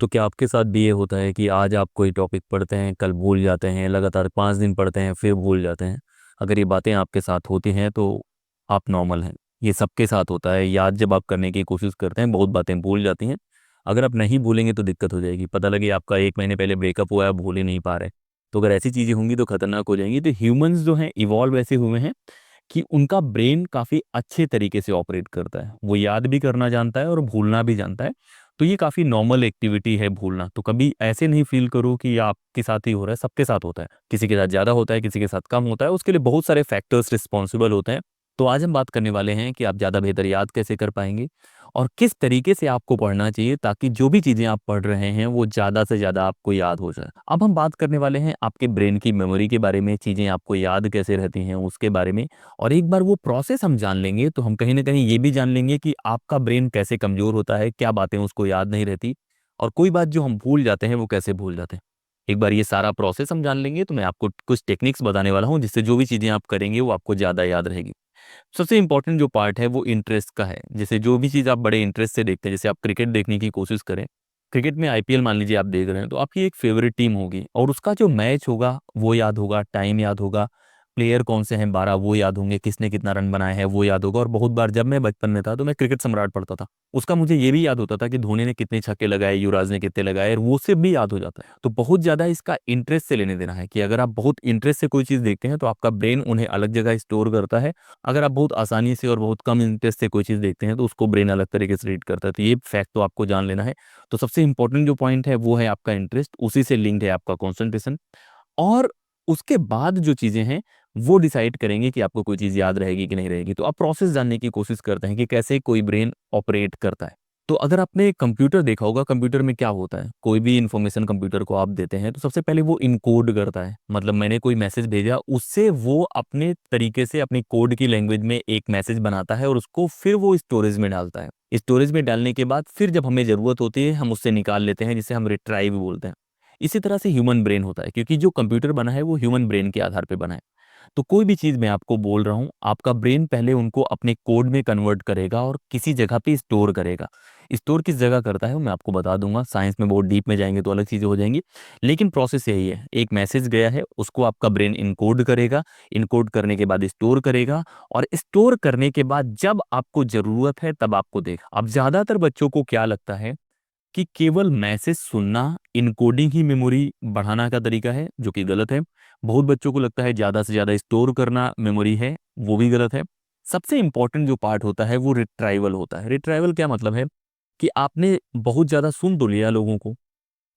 तो क्या आपके साथ भी ये होता है कि आज आप कोई टॉपिक पढ़ते हैं, कल भूल जाते हैं, लगातार 5 दिन पढ़ते हैं, फिर भूल जाते हैं? अगर ये बातें आपके साथ होती हैं तो आप नॉर्मल हैं। ये सबके साथ होता है। याद जब आप करने की कोशिश करते हैं, बहुत बातें भूल जाती हैं। अगर आप नहीं भूलेंगे तो दिक्कत हो जाएगी। पता लगे आपका 1 महीने पहले ब्रेकअप हुआ है, आप भूल ही नहीं पा रहे। तो अगर ऐसी चीज़ें होंगी तो खतरनाक हो जाएंगी। तो ह्यूमंस जो हैं इवॉल्व ऐसे हुए हैं कि उनका ब्रेन काफ़ी अच्छे तरीके से ऑपरेट करता है। वो याद भी करना जानता है और भूलना भी जानता है। तो ये काफ़ी नॉर्मल एक्टिविटी है भूलना। तो कभी ऐसे नहीं फील करो कि ये आपके साथ ही हो रहा है, सबके साथ होता है। किसी के साथ ज़्यादा होता है, किसी के साथ कम होता है। उसके लिए बहुत सारे फैक्टर्स रिस्पॉन्सिबल होते हैं। तो आज हम बात करने वाले हैं कि आप ज़्यादा बेहतर याद कैसे कर पाएंगे और किस तरीके से आपको पढ़ना चाहिए ताकि जो भी चीज़ें आप पढ़ रहे हैं वो ज़्यादा से ज़्यादा आपको याद हो जाए। अब हम बात करने वाले हैं आपके ब्रेन की मेमोरी के बारे में, चीज़ें आपको याद कैसे रहती हैं उसके बारे में। और एक बार वो प्रोसेस हम जान लेंगे तो हम कहीं न कहीं ये भी जान लेंगे कि आपका ब्रेन कैसे कमज़ोर होता है, क्या बातें उसको याद नहीं रहती और कोई बात जो हम भूल जाते हैं वो कैसे भूल जाते हैं। एक बार ये सारा प्रोसेस हम जान लेंगे तो मैं आपको कुछ टेक्निक्स बताने वाला हूँ जिससे जो भी चीज़ें आप करेंगे वो आपको ज़्यादा याद रहेगी। सबसे इम्पोर्टेंट जो पार्ट है वो इंटरेस्ट का है। जैसे जो भी चीज़ आप बड़े इंटरेस्ट से देखते हैं, जैसे आप क्रिकेट देखने की कोशिश करें, क्रिकेट में आईपीएल मान लीजिए आप देख रहे हैं, तो आपकी एक फेवरेट टीम होगी और उसका जो मैच होगा वो याद होगा, टाइम याद होगा, प्लेयर कौन से हैं 12 वो याद होंगे, किसने कितना रन बनाया है वो याद होगा। और बहुत बार जब मैं बचपन में था तो मैं क्रिकेट सम्राट पढ़ता था। उसका मुझे ये भी याद होता था कि धोनी ने कितने छक्के लगाए, युवराज ने कितने लगाए, और वो से भी याद हो जाता है। तो बहुत ज़्यादा इसका इंटरेस्ट से लेने देना है कि अगर आप बहुत इंटरेस्ट से कोई चीज़ देखते हैं तो आपका ब्रेन उन्हें अलग जगह स्टोर करता है। अगर आप बहुत आसानी से और बहुत कम इंटरेस्ट से कोई चीज़ देखते हैं तो उसको ब्रेन अलग तरीके से रीड करता है। तो ये फैक्ट तो आपको जान लेना है। तो सबसे इंपॉर्टेंट जो पॉइंट है वो है आपका इंटरेस्ट, उसी से लिंक्ड है आपका कंसंट्रेशन। और उसके बाद जो चीज़ें हैं वो डिसाइड करेंगे कि आपको कोई चीज़ याद रहेगी कि नहीं रहेगी। तो आप प्रोसेस जानने की कोशिश करते हैं कि कैसे कोई ब्रेन ऑपरेट करता है। तो अगर आपने कंप्यूटर देखा होगा, कंप्यूटर में क्या होता है, कोई भी इंफॉर्मेशन कंप्यूटर को आप देते हैं तो सबसे पहले वो इनकोड करता है। मतलब मैंने कोई मैसेज भेजा, उससे वो अपने तरीके से अपनी कोड की लैंग्वेज में एक मैसेज बनाता है और उसको फिर वो स्टोरेज में डालता है। स्टोरेज में डालने के बाद फिर जब हमें ज़रूरत होती है हम उससे निकाल लेते हैं, जिसे हम रिट्राइव बोलते हैं। इसी तरह से ह्यूमन ब्रेन होता है, क्योंकि जो कंप्यूटर बना है वो ह्यूमन ब्रेन के आधार पे बना है। तो कोई भी चीज़ मैं आपको बोल रहा हूँ, आपका ब्रेन पहले उनको अपने कोड में कन्वर्ट करेगा और किसी जगह पे स्टोर करेगा। स्टोर किस जगह करता है वो मैं आपको बता दूँगा, साइंस में बहुत डीप में जाएँगे तो अलग चीज़ें हो जाएँगी। लेकिन प्रोसेस यही है, एक मैसेज गया है, उसको आपका ब्रेन एन्कोड करेगा, एन्कोड करने के बाद स्टोर करेगा और स्टोर करने के बाद जब आपको ज़रूरत है तब आपको देगा। अब ज़्यादातर बच्चों को क्या लगता है कि केवल मैसेज सुनना इनकोडिंग ही मेमोरी बढ़ाना का तरीका है, जो कि गलत है। बहुत बच्चों को लगता है ज़्यादा से ज़्यादा स्टोर करना मेमोरी है, वो भी गलत है। सबसे इम्पोर्टेंट जो पार्ट होता है वो रिट्राइवल होता है। रिट्राइवल क्या मतलब है कि आपने बहुत ज़्यादा सुन तो लिया लोगों को,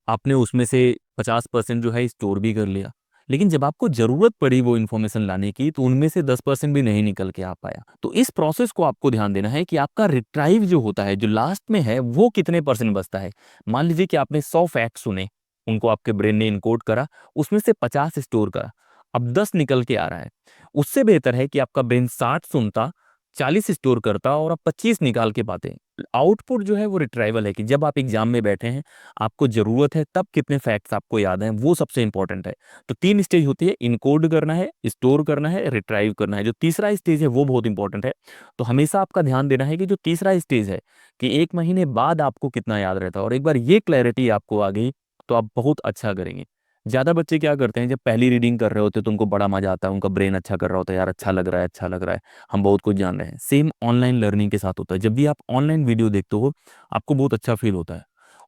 आपने उसमें से 50% जो है स्टोर भी कर लिया। लेकिन जब आपको ज़रूरत पड़ी वो इन्फॉर्मेशन लाने की तो उनमें से 10% भी नहीं निकल के आ पाया। तो इस प्रोसेस को आपको ध्यान देना है कि आपका रिट्राइव जो होता है, जो लास्ट में है, वो कितने परसेंट बचता है। मान लीजिए कि आपने 100 फैक्ट सुने, उनको आपके ब्रेन ने एनकोड करा, उसमें से 50 स्टोर करा, अब 10 निकल के आ रहा है। उससे बेहतर है कि आपका ब्रेन 60 सुनता, 40 स्टोर करता और आप 25 निकाल के पाते। आउटपुट जो है वो रिट्राइवल है कि जब आप एग्ज़ाम में बैठे हैं, आपको ज़रूरत है तब कितने फैक्ट्स आपको याद हैं, वो सबसे इम्पोर्टेंट है। तो 3 स्टेज होती है, एन्कोड करना है, स्टोर करना है, रिट्राइव करना है। जो तीसरा स्टेज है वो बहुत इम्पोर्टेंट है। तो हमेशा आपका ध्यान देना है कि जो तीसरा स्टेज है कि 1 महीने बाद आपको कितना याद रहता है, और एक बार ये क्लैरिटी आपको आ गई तो आप बहुत अच्छा करेंगे। ज़्यादा बच्चे क्या करते हैं, जब पहली रीडिंग कर रहे होते हैं तो उनको बड़ा मज़ा आता है, उनका ब्रेन अच्छा कर रहा होता है, यार अच्छा लग रहा है, अच्छा लग रहा है, हम बहुत कुछ जान रहे हैं। सेम ऑनलाइन लर्निंग के साथ होता है। जब भी आप ऑनलाइन वीडियो देखते हो, आपको बहुत अच्छा फ़ील होता है।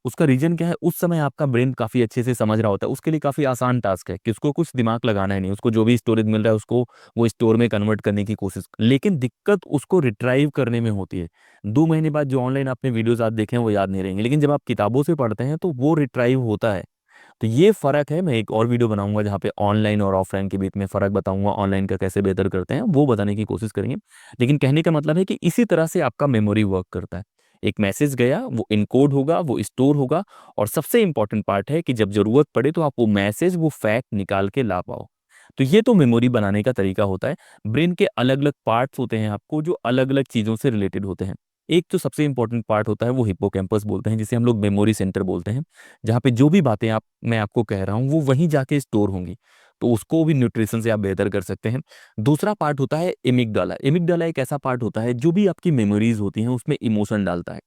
उसका रीज़न क्या है, उस समय आपका ब्रेन काफ़ी अच्छे से समझ रहा होता है, उसके लिए काफ़ी आसान टास्क है कि उसको कुछ दिमाग लगाना ही नहीं, उसको जो भी स्टोरेज मिल रहा है उसको वो स्टोर में कन्वर्ट करने की कोशिश। लेकिन दिक्कत उसको रिट्राइव करने में होती है। 2 महीने बाद जो ऑनलाइन आपने वीडियोज़ आज देखे हैं वो याद नहीं रहेंगे, लेकिन जब आप किताबों से पढ़ते हैं तो वो रिट्राइव होता है। तो ये फ़र्क है। मैं एक और वीडियो बनाऊँगा जहाँ पे ऑनलाइन और ऑफ़लाइन के बीच में फ़र्क बताऊँगा, ऑनलाइन का कैसे बेहतर करते हैं, वो बताने की कोशिश करेंगे। लेकिन कहने का मतलब है कि इसी तरह से आपका मेमोरी वर्क करता है। एक मैसेज गया, वो एन्कोड होगा, वो स्टोर होगा और सबसे इम्पोर्टेंट पार्ट है कि जब ज़रूरत पड़े तो आप वो मैसेज, वो फैक्ट निकाल के ला पाओ। तो ये तो मेमोरी बनाने का तरीका होता है। ब्रेन के अलग-अलग पार्ट्स होते हैं आपको जो अलग-अलग चीज़ों से रिलेटेड होते हैं। एक जो सबसे इम्पोर्टेंट पार्ट होता है वो हिप्पोकैम्पस बोलते हैं, जिसे हम लोग मेमोरी सेंटर बोलते हैं। जहाँ पे जो भी बातें मैं आपको कह रहा हूँ वो वहीं जाके स्टोर होंगी। तो उसको भी न्यूट्रिशन से आप बेहतर कर सकते हैं। दूसरा पार्ट होता है एमिगडाला। एमिगडाला एक ऐसा पार्ट होता है जो भी आपकी मेमोरीज़ होती हैं उसमें इमोशन डालता है।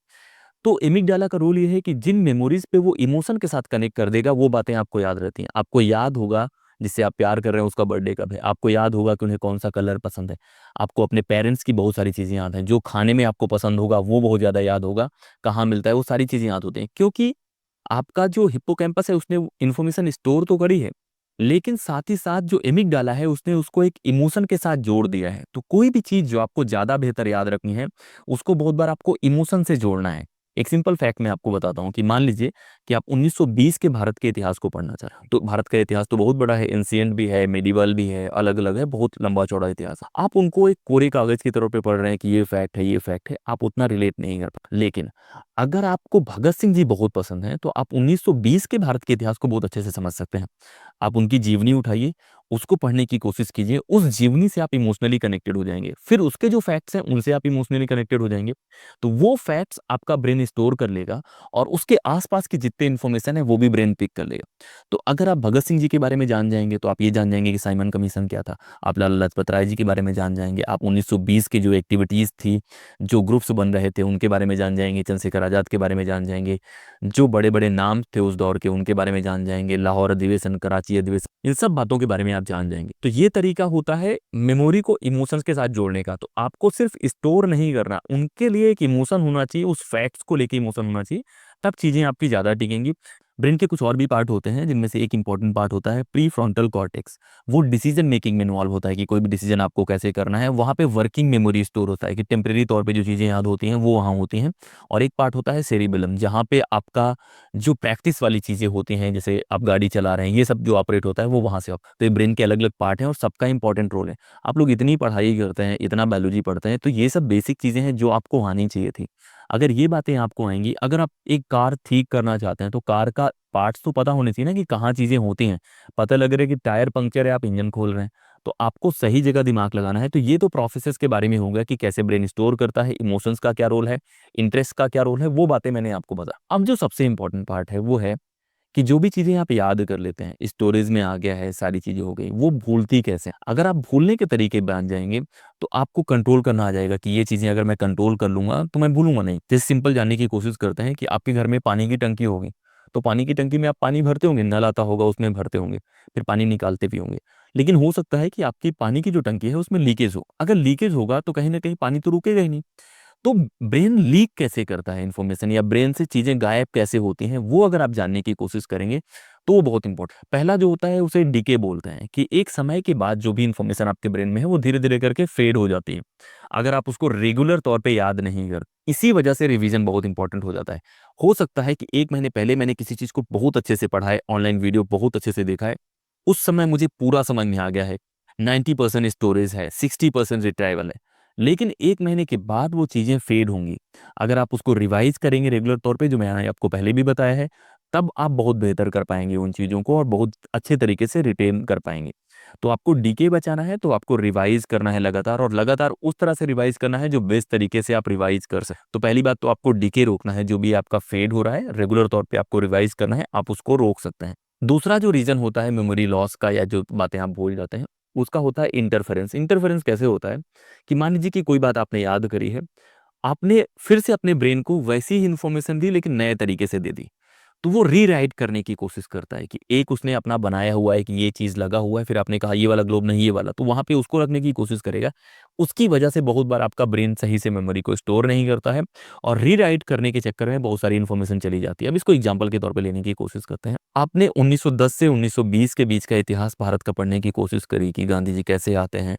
तो एमिगडाला का रोल ये है कि जिन मेमोरीज पे वो इमोशन के साथ कनेक्ट कर देगा वो बातें आपको याद रहती हैं। आपको याद होगा जिससे आप प्यार कर रहे हैं उसका बर्थडे कब है, आपको याद होगा कि उन्हें कौन सा कलर पसंद है, आपको अपने पेरेंट्स की बहुत सारी चीज़ें याद हैं, जो खाने में आपको पसंद होगा वो बहुत ज़्यादा याद होगा, कहाँ मिलता है वो सारी चीज़ें याद होती हैं, क्योंकि आपका जो हिप्पोकैम्पस है उसने इन्फॉर्मेशन स्टोर तो करी है, लेकिन साथ ही साथ जो एमिगडाला है उसने उसको एक इमोशन के साथ जोड़ दिया है। तो कोई भी चीज़ जो आपको ज़्यादा बेहतर याद रखनी है, उसको बहुत बार आपको इमोशन से जोड़ना है। एक सिंपल फैक्ट मैं आपको बताता हूँ कि मान लीजिए कि आप 1920 के भारत के इतिहास को पढ़ना चाह रहे हैं। तो भारत का इतिहास तो बहुत बड़ा है, एंशिएंट भी है, मेडिवल भी है, अलग-अलग है, बहुत लंबा-चौड़ा इतिहास है। आप उनको एक कोरे कागज़ की तौर पे पढ़ रहे हैं कि ये फैक्ट है, ये फैक्ट है, आप उतना रिलेट नहीं कर पाए। लेकिन अगर आपको भगत सिंह जी बहुत पसंद हैं, तो आप 1920 के भारत के इतिहास को बहुत अच्छे से समझ सकते हैं। आप उनकी जीवनी उठाइए, उसको पढ़ने की कोशिश कीजिए, उस जीवनी से आप इमोशनली कनेक्टेड हो जाएँगे। फिर उसके जो फैक्ट्स हैं, उनसे आप इमोशनली कनेक्टेड हो जाएँगे। तो वो फैक्ट्स आपका ब्रेन स्टोर कर लेगा और उसके आस-पास की जितने इन्फॉर्मेशन है, वो भी ब्रेन पिक कर लेगा। तो अगर आप भगत सिंह जी के बारे में जान जाएँगे, तो आप ये जान जाएँगे कि साइमन कमीशन क्या था। आप लाला लाजपत राय जी के बारे में जान जाएँगे। आप 1920 की जो एक्टिविटीज़ थी, जो ग्रुप्स बन रहे थे, उनके बारे में जान जाएँगे। चंद्रशेखर आज़ाद के बारे में जान जाएँगे। जो बड़े-बड़े नाम थे उस दौर के, उनके बारे में जान जाएँगे। लाहौर अधिवेशन, कराची अधिवेशन, इन सब बातों के बारे में आप जान जाएँगे। तो ये तरीका होता है मेमोरी को इमोशंस के साथ जोड़ने का। तो आपको सिर्फ स्टोर नहीं करना, उनके लिए एक इमोशन होना चाहिए, उस फैक्ट्स को लेके इमोशन होना चाहिए, तब चीज़ें आपकी ज़्यादा टिकेंगी। ब्रेन के कुछ और भी पार्ट होते हैं, जिनमें से एक इम्पोर्टेंट पार्ट होता है प्रीफ्रंटल कॉर्टेक्स। वो डिसीजन मेकिंग में इन्वॉल्व होता है कि कोई भी डिसीजन आपको कैसे करना है। वहाँ पे वर्किंग मेमोरी स्टोर होता है कि टेम्परेरी तौर पे जो चीज़ें याद होती हैं, वो वहाँ होती हैं। और एक पार्ट होता है सेरिबेलम, जहाँ पे आपका जो प्रैक्टिस वाली चीज़ें होती हैं, जैसे आप गाड़ी चला रहे हैं, ये सब जो ऑपरेट होता है, वो वहाँ से तो ये ब्रेन के अलग-अलग पार्ट हैं और सबका इंपॉर्टेंट रोल है। आप लोग इतनी पढ़ाई करते हैं, इतना बायोलॉजी पढ़ते हैं, तो ये सब बेसिक चीज़ें हैं जो आपको आनी चाहिए थी। अगर ये बातें आपको आएँगी, अगर आप एक कार ठीक करना चाहते हैं, तो कार का पार्ट्स तो पता होने चाहिए ना कि कहाँ चीज़ें होती हैं। पता लग रहा है कि टायर पंक्चर है, आप इंजन खोल रहे हैं, तो आपको सही जगह दिमाग लगाना है। तो ये तो प्रोसेसेस के बारे में हो गया कि कैसे ब्रेन स्टोर करता है, इमोशंस का क्या रोल है, इंटरेस्ट का क्या रोल है, वो बातें मैंने आपको बताई। अब जो सबसे इम्पोर्टेंट पार्ट है, वो है कि जो भी चीज़ें आप याद कर लेते हैं, स्टोरेज में आ गया है, सारी चीज़ें हो गई, वो भूलती कैसे हैं? अगर आप भूलने के तरीके जान जाएँगे, तो आपको कंट्रोल करना आ जाएगा कि ये चीज़ें अगर मैं कंट्रोल कर लूँगा, तो मैं भूलूँगा नहीं। जैसे सिंपल जानने की कोशिश करते हैं कि आपके घर में पानी की टंकी होगी, तो पानी की टंकी में आप पानी भरते होंगे, नल आता होगा, उसमें भरते होंगे, फिर पानी निकालते भी होंगे। लेकिन हो सकता है कि आपकी पानी की जो टंकी है, उसमें लीकेज हो। अगर लीकेज होगा, तो कहीं न कहीं पानी तो रुकेगा ही नहीं। तो ब्रेन लीक कैसे करता है इन्फॉर्मेशन या ब्रेन से चीज़ें गायब कैसे होती हैं, वो अगर आप जानने की कोशिश करेंगे, तो वो बहुत इंपॉर्टेंट पहला जो होता है उसे डीके बोलते हैं कि एक समय के बाद जो भी इन्फॉर्मेशन आपके ब्रेन में है, वो धीरे-धीरे करके फेड हो जाती है। अगर आप उसको रेगुलर तौर पे याद नहीं कर इसी वजह से रिवीजन बहुत इंपॉर्टेंट हो जाता है। हो सकता है कि 1 महीने पहले मैंने किसी चीज़ को बहुत अच्छे से पढ़ा है, ऑनलाइन वीडियो बहुत अच्छे से देखा है, उस समय मुझे पूरा समझ में आ गया है, 90% स्टोरेज है, 60% रिट्राइवल है। लेकिन 1 महीने के बाद वो चीज़ें फेड होंगी। अगर आप उसको रिवाइज़ करेंगे रेगुलर तौर पे जो मैंने आपको पहले भी बताया है, तब आप बहुत बेहतर कर पाएँगे उन चीज़ों को और बहुत अच्छे तरीके से रिटेन कर पाएँगे। तो आपको डीके बचाना है तो आपको रिवाइज़ करना है लगातार और लगातार उस तरह से रिवाइज़ करना है जो बेस्ट तरीके से आप रिवाइज़ कर सकें। तो पहली बात तो आपको डीके रोकना है, जो भी आपका फेड हो रहा है, रेगुलर तौर पे आपको रिवाइज़ करना है, आप उसको रोक सकते हैं। दूसरा जो रीज़न होता है मेमोरी लॉस का या जो बातें आप भूल जाते हैं, उसका होता है इंटरफेरेंस। इंटरफेरेंस कैसे होता है कि मान लीजिए कि कोई बात आपने याद करी है, आपने फिर से अपने ब्रेन को वैसी ही इन्फॉर्मेशन दी लेकिन नए तरीके से दे दी। तो वो रीराइट करने की कोशिश करता है कि एक उसने अपना बनाया हुआ है कि ये चीज़ लगा हुआ है, फिर आपने कहा ये वाला ग्लोब नहीं ये वाला, तो वहाँ पे उसको रखने की कोशिश करेगा। उसकी वजह से बहुत बार आपका ब्रेन सही से मेमोरी को स्टोर नहीं करता है और रीराइट करने के चक्कर में बहुत सारी इन्फॉर्मेशन चली जाती है। अब इसको एग्जांपल के तौर पे लेने की कोशिश करते हैं। आपने 1910 से 1920 के बीच का इतिहास भारत का पढ़ने की कोशिश करी कि गांधी जी कैसे आते हैं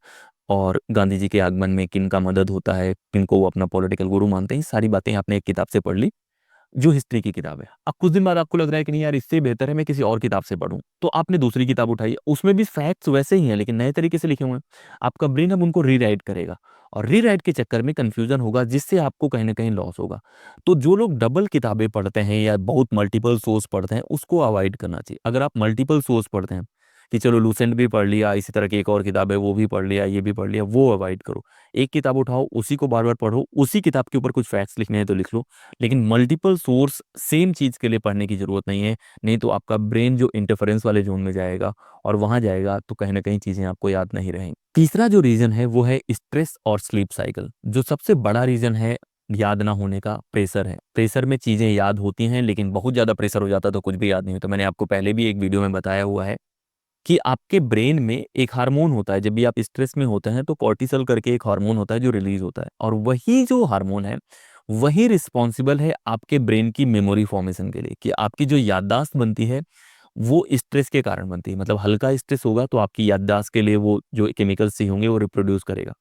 और गांधी जी के आगमन में किनका मदद होता है, किनको वो अपना पॉलिटिकल गुरु मानते हैं, ये सारी बातें आपने एक किताब से पढ़ ली, जो हिस्ट्री की किताब है। अब कुछ दिन बाद आपको लग रहा है कि नहीं यार इससे बेहतर है मैं किसी और किताब से पढूँ। तो आपने दूसरी किताब उठाई, उसमें भी फैक्ट्स वैसे ही हैं लेकिन नए तरीके से लिखे हुए हैं। आपका ब्रेन अब उनको रीराइट करेगा और रीराइट के चक्कर में कन्फ्यूजन होगा जिससे आपको कहीं न कहीं लॉस होगा। तो जो लोग डबल किताबें पढ़ते हैं या बहुत मल्टीपल सोर्स पढ़ते हैं, उसको अवॉइड करना चाहिए। अगर आप मल्टीपल सोर्स पढ़ते हैं कि चलो लूसेंट भी पढ़ लिया, इसी तरह की एक और किताब है वो भी पढ़ लिया, ये भी पढ़ लिया, वो अवॉइड करो। एक किताब उठाओ, उसी को बार-बार पढ़ो, उसी किताब के ऊपर कुछ फैक्ट्स लिखने हैं तो लिख लो। लेकिन मल्टीपल सोर्स सेम चीज़ के लिए पढ़ने की ज़रूरत नहीं है, नहीं तो आपका ब्रेन जो इंटरफेरेंस वाले ज़ोन में जाएगा और वहाँ जाएगा तो कहीं न कहीं चीज़ें आपको याद नहीं रहेंगी। तीसरा जो रीज़न है वो है स्ट्रेस और स्लीप साइकिल। जो सबसे बड़ा रीज़न है याद ना होने का प्रेशर है। प्रेशर में चीज़ें याद होती हैं, लेकिन बहुत ज़्यादा प्रेशर हो जाता है तो कुछ भी याद नहीं होता। मैंने आपको पहले भी एक वीडियो में बताया हुआ है कि आपके ब्रेन में एक हार्मोन होता है, जब भी आप स्ट्रेस में होते हैं तो कॉर्टिसोल करके एक हार्मोन होता है जो रिलीज होता है, और वही जो हार्मोन है वही रिस्पॉन्सिबल है आपके ब्रेन की मेमोरी फॉर्मेशन के लिए, कि आपकी जो याददाश्त बनती है वो स्ट्रेस के कारण बनती है। मतलब हल्का स्ट्रेस होगा तो आपकी याददाश्त के लिए वो जो केमिकल्स चाहिए होंगे वो रिप्रोड्यूस करेगा।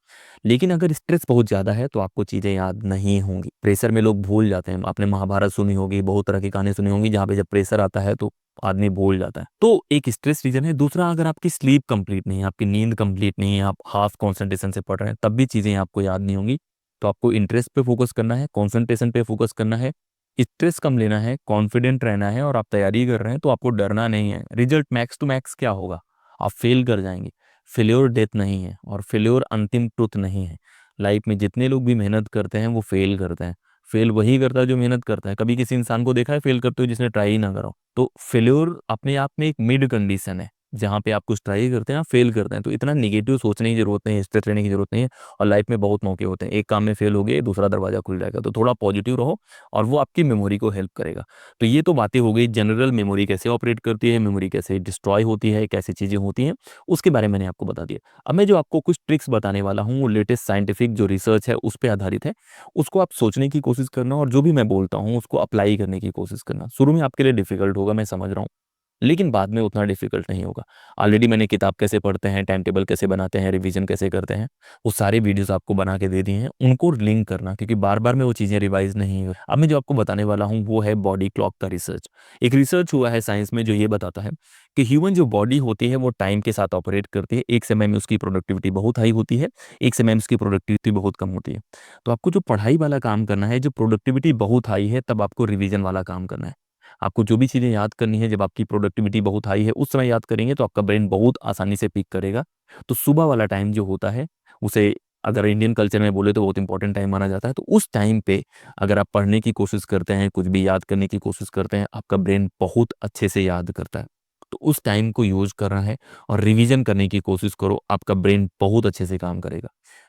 लेकिन अगर स्ट्रेस बहुत ज़्यादा है तो आपको चीज़ें याद नहीं होंगी। प्रेशर में लोग भूल जाते हैं। आपने महाभारत सुनी होगी, बहुत तरह की कहानी सुनी होंगी जहाँ पे जब प्रेशर आता है तो आदमी भूल जाता है। तो एक स्ट्रेस रीजन है। दूसरा, अगर आपकी स्लीप कंप्लीट नहीं है, आपकी नींद कंप्लीट नहीं है, आप हाफ कॉन्सेंट्रेशन से पढ़ रहे हैं, तब भी चीज़ें आपको याद नहीं होंगी। तो आपको इंटरेस्ट पे फोकस करना है, कॉन्सेंट्रेशन पे फोकस करना है, स्ट्रेस कम लेना है, कॉन्फिडेंट रहना है, और आप तैयारी कर रहे हैं तो आपको डरना नहीं है। रिजल्ट मैक्स टू मैक्स क्या होगा, आप फेल कर जाएंगे। फेल्योर डेथ नहीं है, और फेल्योर अंतिम ट्रुथ नहीं है। लाइफ में जितने लोग भी मेहनत करते हैं वो फेल करते हैं। फेल वही करता है जो मेहनत करता है। कभी किसी इंसान को देखा है फेल करते हुए जिसने ट्राई ही ना करा हो? तो फेल्योर अपने आप में एक मिड कंडीशन है, जहाँ पे आप कुछ ट्राई करते हैं, आप फेल करते हैं। तो इतना निगेटिव सोचने की जरूरत नहीं है, स्ट्रेस लेने की जरूरत नहीं है। और लाइफ में बहुत मौके होते हैं, एक काम में फेल हो गए दूसरा दरवाजा खुल जाएगा। तो थोड़ा पॉजिटिव रहो और वो आपकी मेमोरी को हेल्प करेगा। तो ये तो बातें हो गई जनरल, मेमोरी कैसे ऑपरेट करती है, मेमोरी कैसे डिस्ट्रॉय होती है, कैसे चीज़ें होती हैं, उसके बारे में मैंने आपको बता दिया। अब मैं जो आपको कुछ ट्रिक्स बताने वाला हूँ वो लेटेस्ट साइंटिफिक जो रिसर्च है उस पर आधारित है। उसको आप सोचने की कोशिश करना, और जो भी मैं बोलता हूँ उसको अप्लाई करने की कोशिश करना। शुरू में आपके लिए डिफिकल्ट होगा, मैं समझ रहा हूँ, लेकिन बाद में उतना डिफिकल्ट नहीं होगा। ऑलरेडी मैंने किताब कैसे पढ़ते हैं, टाइम टेबल कैसे बनाते हैं, रिवीजन कैसे करते हैं, वो सारे वीडियोस आपको बना के दे दिए हैं। उनको लिंक करना, क्योंकि बार बार में वो चीज़ें रिवाइज नहीं हो। अब मैं जो आपको बताने वाला हूँ वो है बॉडी क्लॉक का रिसर्च। एक रिसर्च हुआ है साइंस में जो ये बताता है कि ह्यूमन जो बॉडी होती है वो टाइम के साथ ऑपरेट करती है। एक समय में उसकी प्रोडक्टिविटी बहुत हाई होती है, एक समय में उसकी प्रोडक्टिविटी बहुत कम होती है। तो आपको जो पढ़ाई वाला काम करना है, जो प्रोडक्टिविटी बहुत हाई है, तब आपको रिवीजन वाला काम करना है। आपको जो भी चीज़ें याद करनी है, जब आपकी प्रोडक्टिविटी बहुत हाई है उस समय याद करेंगे तो आपका ब्रेन बहुत आसानी से पिक करेगा। तो सुबह वाला टाइम जो होता है उसे, अगर इंडियन कल्चर में बोले तो बहुत इंपॉर्टेंट टाइम माना जाता है। तो उस टाइम पे अगर आप पढ़ने की कोशिश करते हैं, कुछ भी याद करने की कोशिश करते हैं, आपका ब्रेन बहुत अच्छे से याद करता है। तो उस टाइम को यूज करना है और रिवीजन करने की कोशिश करो, आपका ब्रेन बहुत अच्छे से काम करेगा।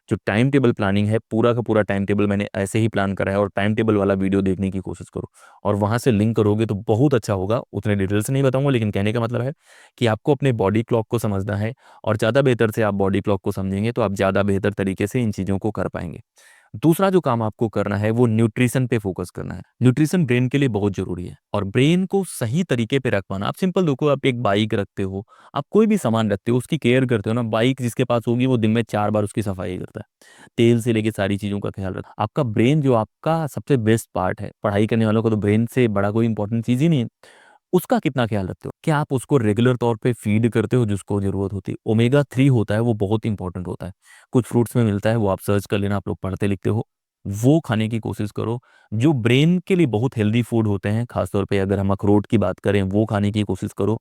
जो टाइम टेबल प्लानिंग है, पूरा का पूरा टाइम टेबल मैंने ऐसे ही प्लान करा है, और टाइम टेबल वाला वीडियो देखने की कोशिश करो और वहाँ से लिंक करोगे तो बहुत अच्छा होगा। उतने डिटेल से नहीं बताऊंगा, लेकिन कहने का मतलब है कि आपको अपने बॉडी क्लॉक को समझना है, और ज़्यादा बेहतर से आप बॉडी क्लॉक को समझेंगे तो आप ज़्यादा बेहतर तरीके से इन चीज़ों को कर पाएंगे। दूसरा जो काम आपको करना है वो न्यूट्रिशन पे फोकस करना है। न्यूट्रिशन ब्रेन के लिए बहुत जरूरी है, और ब्रेन को सही तरीके पे रख पाना। आप सिंपल देखो, आप एक बाइक रखते हो, आप कोई भी सामान रखते हो, उसकी केयर करते हो ना। बाइक जिसके पास होगी वो दिन में 4 बार उसकी सफाई करता है, तेल से लेके सारी चीज़ों का ख्याल रखता है। आपका ब्रेन जो आपका सबसे बेस्ट पार्ट है, पढ़ाई करने वालों को तो ब्रेन से बड़ा कोई इंपॉर्टेंट चीज़ ही नहीं है। उसका कितना ख्याल रखते हो? क्या आप उसको रेगुलर तौर पे फीड करते हो जिसको जरूरत होती है? ओमेगा 3 होता है, वो बहुत इंपॉर्टेंट होता है, कुछ फ्रूट्स में मिलता है, वो आप सर्च कर लेना, आप लोग पढ़ते लिखते हो। वो खाने की कोशिश करो। जो ब्रेन के लिए बहुत हेल्दी फूड होते हैं, खासतौर पे अगर हम अखरोट की बात करें, वो खाने की कोशिश करो।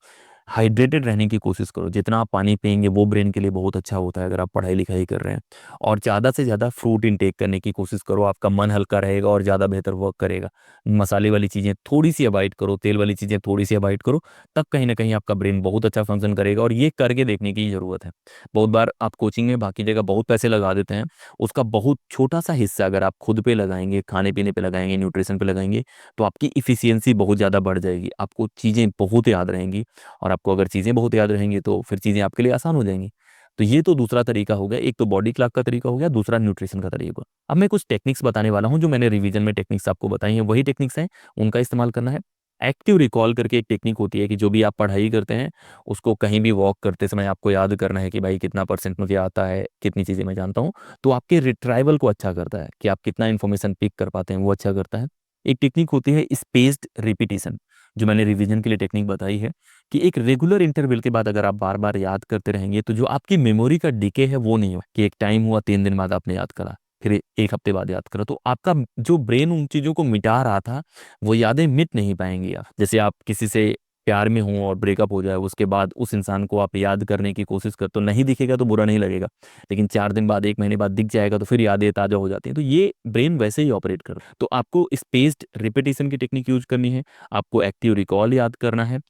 हाइड्रेटेड रहने की कोशिश करो, जितना आप पानी पिएंगे वो ब्रेन के लिए बहुत अच्छा होता है अगर आप पढ़ाई लिखाई कर रहे हैं। और ज़्यादा से ज़्यादा फ्रूट इनटेक करने की कोशिश करो, आपका मन हल्का रहेगा और ज़्यादा बेहतर वर्क करेगा। मसाले वाली चीज़ें थोड़ी सी अवॉइड करो, तेल वाली चीज़ें थोड़ी सी अवॉइड करो, तब कहीं ना कहीं आपका ब्रेन बहुत अच्छा फंक्शन करेगा। और ये करके देखने की ज़रूरत है। बहुत बार आप कोचिंग में बाकी जगह बहुत पैसे लगा देते हैं, उसका बहुत छोटा सा हिस्सा अगर आप खुद पे लगाएंगे, खाने पीने पे लगाएंगे, न्यूट्रिशन पे लगाएंगे, तो आपकी इफ़िशियंसी बहुत ज़्यादा बढ़ जाएगी, आपको चीज़ें बहुत याद रहेंगी। और आपको अगर चीज़ें बहुत याद रहेंगी तो फिर चीज़ें आपके लिए आसान हो जाएंगी। तो ये तो दूसरा तरीका हो गया, एक तो बॉडी क्लॉक का तरीका हो गया, दूसरा न्यूट्रिशन का तरीका। अब मैं कुछ टेक्निक्स बताने वाला हूँ, जो मैंने रिवीजन में टेक्निक्स आपको बताई हैं वही टेक्निक्स हैं, उनका इस्तेमाल करना है। एक्टिव रिकॉल करके एक टेक्निक होती है कि जो भी आप पढ़ाई करते हैं उसको कहीं भी वॉक करते समय आपको याद करना है कि भाई कितना परसेंट मुझे आता है, कितनी चीज़ें मैं जानता हूँ। तो आपके रिट्राइवल को अच्छा करता है कि आप कितना इन्फॉर्मेशन पिक कर पाते हैं, वो अच्छा करता है। एक टेक्निक होती है स्पेस्ड रिपीटिशन, जो मैंने रिवीजन के लिए टेक्निक बताई है, कि एक रेगुलर इंटरवल के बाद अगर आप बार बार याद करते रहेंगे तो जो आपकी मेमोरी का डिके है वो नहीं हो कि एक टाइम हुआ 3 दिन बाद आपने याद करा, फिर एक हफ्ते बाद याद करा, तो आपका जो ब्रेन उन चीज़ों को मिटा रहा था वो यादें मिट नहीं पाएंगी। आप जैसे आप किसी से प्यार में हो और ब्रेकअप हो जाए, उसके बाद उस इंसान को आप याद करने की कोशिश कर, तो नहीं दिखेगा तो बुरा नहीं लगेगा, लेकिन 4 दिन बाद, 1 महीने बाद दिख जाएगा तो फिर यादें ताज़ा हो जाती हैं। तो ये ब्रेन वैसे ही ऑपरेट कर रहा है। तो आपको स्पेस्ड रिपीटिशन की टेक्निक यूज करनी है, आपको एक्टिव रिकॉल याद करना है,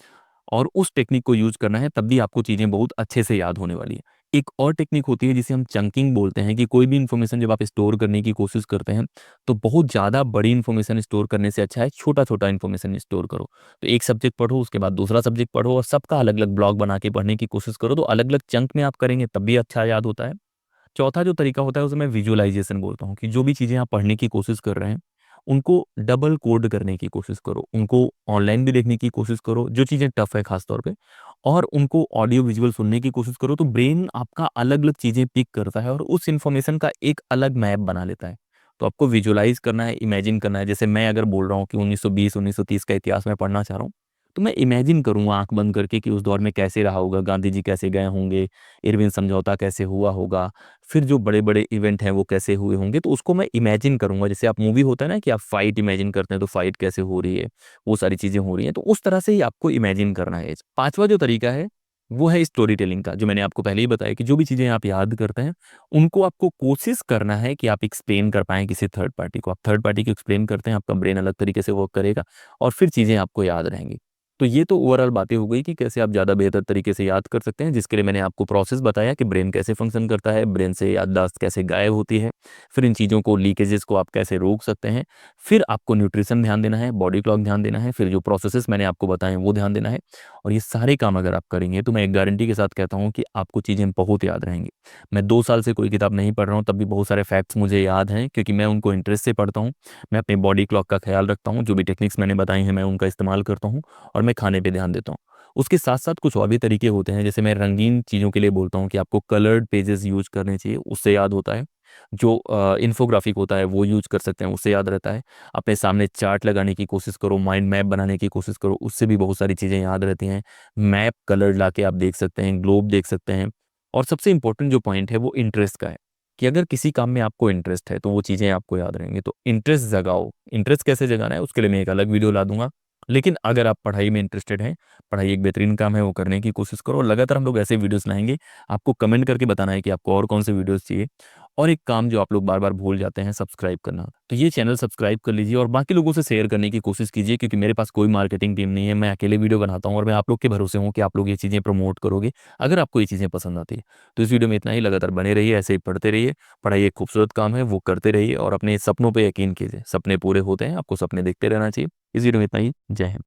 और उस टेक्निक को यूज करना है, तब भी आपको चीज़ें बहुत अच्छे से याद होने वाली है। एक और टेक्निक होती है जिसे हम चंकिंग बोलते हैं, कि कोई भी इन्फॉर्मेशन जब आप स्टोर करने की कोशिश करते हैं तो बहुत ज़्यादा बड़ी इन्फॉर्मेशन स्टोर करने से अच्छा है छोटा छोटा इन्फॉर्मेशन स्टोर करो। तो एक सब्जेक्ट पढ़ो, उसके बाद दूसरा सब्जेक्ट पढ़ो, और सबका अलग अलग ब्लॉग बना के पढ़ने की कोशिश करो, तो अलग अलग चंक में आप करेंगे तब भी अच्छा याद होता है। चौथा जो तरीका होता है उसे मैं विजुअलाइजेशन बोलता हूँ, कि जो भी चीज़ें आप पढ़ने की कोशिश कर रहे हैं उनको डबल कोड करने की कोशिश करो, उनको ऑनलाइन भी देखने की कोशिश करो जो चीज़ें टफ है खास तौर पे, और उनको ऑडियो विजुअल सुनने की कोशिश करो, तो ब्रेन आपका अलग अलग चीज़ें पिक करता है और उस इन्फॉर्मेशन का एक अलग मैप बना लेता है। तो आपको विजुअलाइज करना है, इमेजिन करना है। जैसे मैं अगर बोल रहा हूँ कि 1920 1930 का इतिहास मैं पढ़ना चाह रहा हूँ, तो मैं इमेजिन करूँगा आंख बंद करके कि उस दौर में कैसे रहा होगा, गांधी जी कैसे गए होंगे, इरविन समझौता कैसे हुआ होगा, फिर जो बड़े बड़े इवेंट हैं वो कैसे हुए होंगे, तो उसको मैं इमेजिन करूंगा। जैसे आप मूवी होता है ना कि आप फाइट इमेजिन करते हैं, तो फाइट कैसे हो रही है, वो सारी चीजें हो रही हैं, तो उस तरह से ही आपको इमेजिन करना है। पांचवा जो तरीका है वो है स्टोरी टेलिंग का, जो मैंने आपको पहले ही बताया कि जो भी चीजें आप याद करते हैं उनको आपको कोशिश करना है कि आप एक्सप्लेन कर पाएं किसी थर्ड पार्टी को। आप थर्ड पार्टी को एक्सप्लेन करते हैं, आपका ब्रेन अलग तरीके से वर्क करेगा और फिर चीजें आपको याद रहेंगी। तो ये तो ओवरऑल बातें हो गई कि कैसे आप ज़्यादा बेहतर तरीके से याद कर सकते हैं, जिसके लिए मैंने आपको प्रोसेस बताया कि ब्रेन कैसे फंक्शन करता है, ब्रेन से याददाश्त कैसे गायब होती है, फिर इन चीज़ों को लीकेजेस को आप कैसे रोक सकते हैं, फिर आपको न्यूट्रिशन ध्यान देना है, बॉडी क्लॉक ध्यान देना है, फिर जो प्रोसेसेस मैंने आपको बताए वो ध्यान देना है। और ये सारे काम अगर आप करेंगे तो मैं एक गारंटी के साथ कहता हूँ कि आपको चीज़ें बहुत याद रहेंगी। मैं 2 साल से कोई किताब नहीं पढ़ रहा हूँ, तब भी बहुत सारे फैक्ट्स मुझे याद हैं, क्योंकि मैं उनको इंटरेस्ट से पढ़ता हूँ। मैं अपनी बॉडी क्लॉक का ख्याल रखता हूँ, जो भी टेक्निक्स मैंने बताई हैं मैं उनका इस्तेमाल करता हूँ, और मैं खाने पे ध्यान देता हूँ। उसके साथ साथ कुछ और भी तरीके होते हैं, जैसे मैं रंगीन चीज़ों के लिए बोलता हूँ कि आपको कलर्ड पेजेस यूज करने चाहिए, उससे याद होता है। जो इन्फोग्राफिक होता है वो यूज कर सकते हैं, उससे याद रहता है। अपने सामने चार्ट लगाने की कोशिश करो, माइंड मैप बनाने की कोशिश करो, उससे भी बहुत सारी चीज़ें याद रहती हैं। मैप कलर ला के आप देख सकते हैं, ग्लोब देख सकते हैं। और सबसे इंपॉर्टेंट जो पॉइंट है वो इंटरेस्ट का है, कि अगर किसी काम में आपको इंटरेस्ट है तो वो चीज़ें आपको याद रहेंगी। तो इंटरेस्ट जगाओ। इंटरेस्ट कैसे जगाना है उसके लिए मैं एक अलग वीडियो ला दूंगा। लेकिन अगर आप पढ़ाई में इंटरेस्टेड हैं, पढ़ाई एक बेहतरीन काम है, वो करने की कोशिश करो। और लगातार हम लोग ऐसे वीडियोस लाएंगे। आपको कमेंट करके बताना है कि आपको और कौन से वीडियोस चाहिए। और एक काम जो आप लोग बार बार भूल जाते हैं, सब्सक्राइब करना। तो ये चैनल सब्सक्राइब कर लीजिए और बाकी लोगों से शेयर करने की कोशिश कीजिए, क्योंकि मेरे पास कोई मार्केटिंग टीम नहीं है, मैं अकेले वीडियो बनाता हूँ और मैं आप लोग के भरोसे हूँ कि आप लोग ये चीज़ें प्रमोट करोगे अगर आपको ये चीज़ें पसंद आती है। तो इस वीडियो में इतना ही। लगातार बने रहिए, ऐसे ही पढ़ते रहिए। पढ़ाई एक खूबसूरत काम है, वो करते रहिए और अपने सपनों पर यकीन कीजिए। सपने पूरे होते हैं, आपको सपने देखते रहना चाहिए। इस वीडियो में इतना ही। जय हिंद।